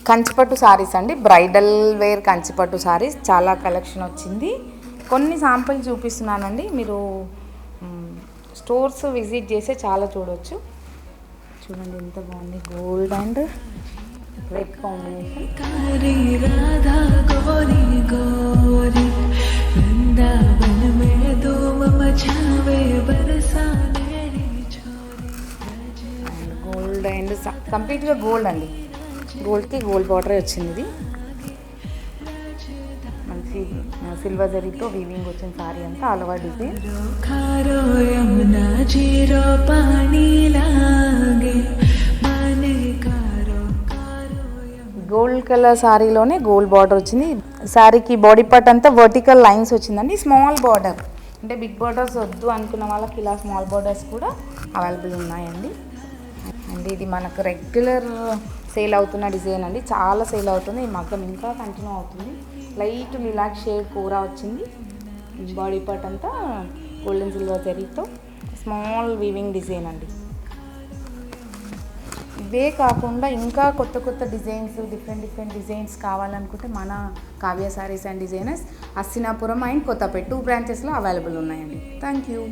కంచిపట్టు సారీస్ అండి, bridal wear కంచిపట్టు సారీస్ చాలా collection వచ్చింది. కొన్ని శాంపుల్ చూపిస్తున్నానండి, మీరు స్టోర్స్ విజిట్ చేస్తే చాలా చూడవచ్చు. చూడండి ఎంత బాగుంది, gold and red combination. Gold and కంప్లీట్గా గోల్డ్ అండి, గోల్డ్కి గోల్డ్ బార్డర్ వచ్చింది. ఇది మంచి సిల్వర్ జరీతో వీవింగ్ వచ్చిన సారీ అంతా all over design. Gold colour సారీలోనే గోల్డ్ బార్డర్ వచ్చింది. సారీకి బాడీ పార్ట్ అంతా వర్టికల్ లైన్స్ వచ్చిందండి. స్మాల్ బార్డర్ అంటే బిగ్ బార్డర్స్ వద్దు అనుకున్న వాళ్ళకి ఇలా స్మాల్ బార్డర్స్ కూడా అవైలబుల్ ఉన్నాయండి. అండ్ ఇది మనకు రెగ్యులర్ సేల్ అవుతున్న డిజైన్ అండి, చాలా సేల్ అవుతుంది. ఈ మగ్గం ఇంకా కంటిన్యూ అవుతుంది. లైట్ లిలాక్ షేడ్ కూర వచ్చింది. బాడీ పార్ట్ అంతా గోల్డెన్ సిల్వర్ జరీతో స్మాల్ వీవింగ్ డిజైన్ అండి. ఇవే కాకుండా ఇంకా కొత్త కొత్త డిజైన్స్, డిఫరెంట్ డిజైన్స్ కావాలనుకుంటే మన Kavya sarees and designers Assinapuram and Kothapeta 2 బ్రాంచెస్లో అవైలబుల్ ఉన్నాయండి. Thank you.